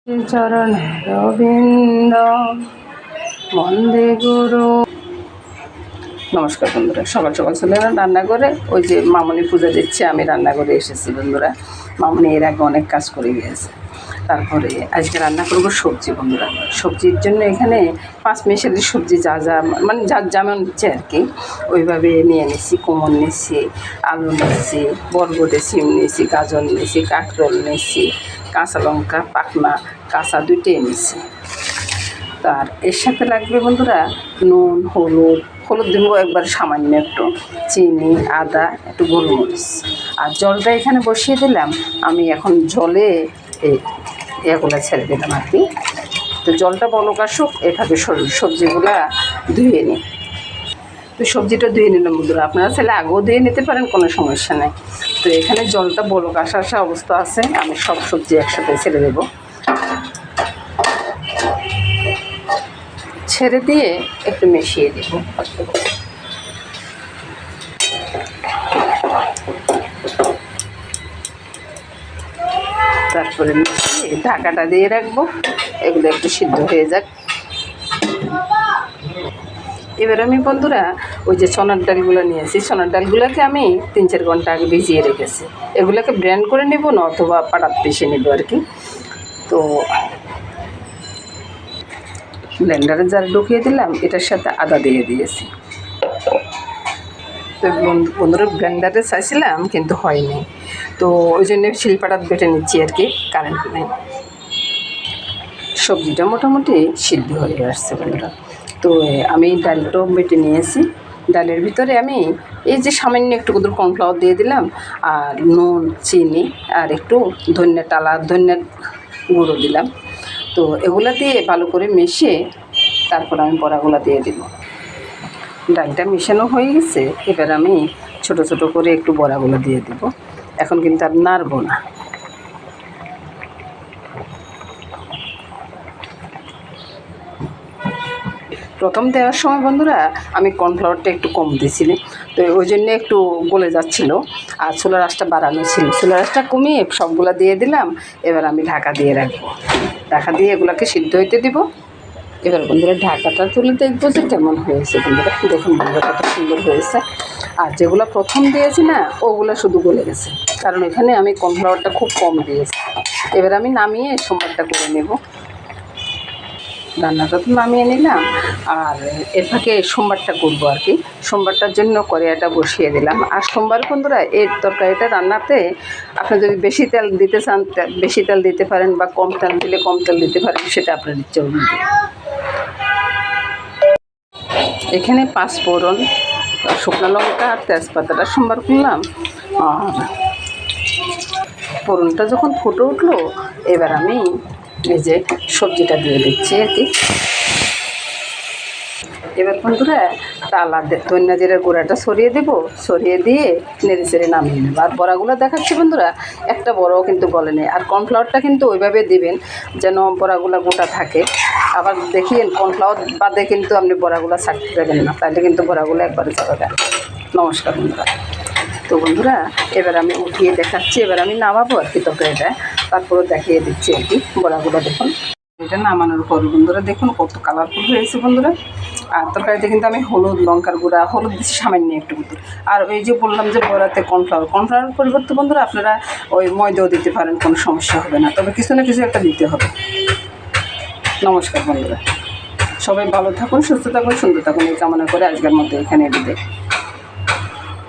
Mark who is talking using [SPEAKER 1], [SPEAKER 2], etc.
[SPEAKER 1] চরণে রবীন্দ্র বন্দে গুরু। নমস্কার বন্ধুরা, সকাল সকাল চলে এলাম রান্না করে। ওই যে মামনি পূজা দিচ্ছে, আমি রান্না করে এসেছি বন্ধুরা। মামনি এর আগে অনেক কাজ করে গিয়েছে। তারপরে আজকে রান্না করবো সবজি বন্ধুরা। সবজির জন্য এখানে 5 মিশালি সবজি যা যা মানে যার যেমন ইচ্ছে আর কি ওইভাবে নিয়ে নিচ্ছি। কোমল নিচ্ছি, আলু নিচ্ছি, বরবটি, সিম নিচ্ছি, গাজর নিচ্ছি, কাঁকরোল নিচ্ছি, কাঁচা লঙ্কা পাকনা কাঁচা দুইটাই নিচ্ছি। তার এর সাথে লাগবে বন্ধুরা নুন, হলুদ দেবো একবার সামান্য, একটু চিনি, আদা, একটু গোলমরিচ। আর জলটা এখানে বসিয়ে দিলাম। আমি এখন জলে এগুলো ছেড়ে দিলাম আর কি। তো জলটা বলক আসুক, এভাবে সবজিগুলা ধুয়ে নিই। তো সবজিটা ধুয়ে নিলাম বন্ধুরা। আপনারা চাইলে আগেও ধুয়ে নিতে পারেন, কোনো সমস্যা নেই। তো এখানে জলটা বলক আসা অবস্থা আছে। আমি সব সবজি একসাথে ছেড়ে দেবো। ছেড়ে দিয়ে একটু মিশিয়ে দেব। তারপরে মিশিয়ে ঢাকাটা দিয়ে রাখবো, এগুলো একটু সিদ্ধ হয়ে যাক। এবার আমি বন্ধুরা ওই যে চনার ডালগুলো নিয়েছি, চনার ডালগুলোকে আমি 3-4 ঘন্টা আগে ভিজিয়ে রেখেছি। এগুলোকে ব্লেন্ড করে নেব না, অথবা পাটাত পিষে নেব আর কি। তো ব্লেন্ডারে জারে ঢুকিয়ে দিলাম, এটার সাথে আদা দিয়ে দিয়েছি। তো বন্ধুরা ব্লেন্ডারে চাইছিলাম কিন্তু হয়নি, তো ওই জন্য শিলপাটাত বেটে নিচ্ছি আর কি, কারেন্ট নেই। সবজিটা মোটামুটি সিদ্ধ হয়ে আসছে বন্ধুরা। তো আমি ডালটাও বেটে নিয়েছি। ডালের ভিতরে আমি এই যে সামান্য একটু কর্নফ্লাওয়ার দিয়ে দিলাম, আর নুন, চিনি, আর একটু ধনিয়া গুঁড়ো দিলাম। তো এগুলা দিয়ে ভালো করে মিশিয়ে তারপর আমি বড়াগুলো দিয়ে দিব। ডালটা মিশানো হয়ে গেছে। এবার আমি ছোট ছোট করে একটু বড়াগুলো দিয়ে দিব। এখন কিন্তু আর নাড়বো না। প্রথম দেওয়ার সময় বন্ধুরা আমি কর্নফ্লাওয়ারটা একটু কম দিয়েছিলাম, তো ওই জন্য একটু গলে যাচ্ছিলো। আর চুলার আঁচটা বাড়ানো ছিল, চুলার আঁচটা কমিয়ে সবগুলা দিয়ে দিলাম। এবার আমি ঢাকা দিয়ে রাখবো। ঢাকা দিয়ে এগুলোকে সিদ্ধ হইতে দিব। এবার বন্ধুরা ঢাকাটা তুলে দেখবো যে কেমন হয়েছে। বন্ধুরা দেখুন বন্ধুরা কত সুন্দর হয়েছে। আর যেগুলো প্রথম দিয়েছি না, ওগুলো শুধু গলে গেছে, কারণ এখানে আমি কর্নফ্লাওয়ারটা খুব কম দিয়েছি। এবার আমি নামিয়ে সোমবারটা করে নেব। রান্নাটা তো নামিয়ে নিলাম, আর এর ফাঁকে সোমবারটা করবো আর কি। সোমবারটার জন্য কড়াইটা বসিয়ে দিলাম। আর সোমবার বন্ধুরা এই তরকারিটা রান্নাতে আপনি যদি বেশি তেল দিতে চান বেশি তেল দিতে পারেন, বা কম তেল দিলে কম তেল দিতে পারেন, সেটা আপনার ইচ্ছে অনুযায়ী। এখানে 5 ফোড়ন, শুকনো লঙ্কা আর তেজপাতাটা সোমবার করলাম। আর ফোড়নটা যখন ফুটে উঠলো, এবার আমি এই যে সবজিটা দিয়ে দিচ্ছি আর কি। এবার বন্ধুরা ধনিয়া জিরার গুঁড়াটা ছড়িয়ে দেব, ছড়িয়ে দিয়ে নেড়ে চেড়ে নামিয়ে নেব। আর বড়াগুলো দেখাচ্ছি বন্ধুরা, একটা বড়াও কিন্তু গলে নেই। আর কর্নফ্লাওয়ারটা কিন্তু ওইভাবে দিবেন যেন বড়াগুলো গোটা থাকে। আবার দেখিয়েন কর্নফ্লাওয়ার বাদে কিন্তু আপনি বড়াগুলো ছাড়তে দেবেন না, তাহলে কিন্তু বড়াগুলো একবারে যাবে। নমস্কার বন্ধুরা। তো বন্ধুরা এবার আমি উঠিয়ে দেখাচ্ছি। এবার আমি নামাবো আর কি তরকারিটা, তারপরে দেখিয়ে দিচ্ছি আর কি বড়াগুলো। দেখুন এটা নামানোর পর বন্ধুরা দেখুন কত কালারফুল হয়েছে বন্ধুরা। আর তরকারিতে কিন্তু আমি হলুদ, লঙ্কার গুঁড়া, হলুদ দিচ্ছি সামান্য একটু কিন্তু। আর ওই যে বললাম যে বড়াতে কর্নফ্লাওয়ার পরিবর্তে বন্ধুরা আপনারা ওই ময়দাও দিতে পারেন, কোনো সমস্যা হবে না, তবে কিছু না কিছু একটা দিতে হবে। নমস্কার বন্ধুরা, সবাই ভালো থাকুন, সুস্থ থাকুন, সুন্দর থাকুন, এই কামনা করে আজকের মধ্যে এখানে বিদায়।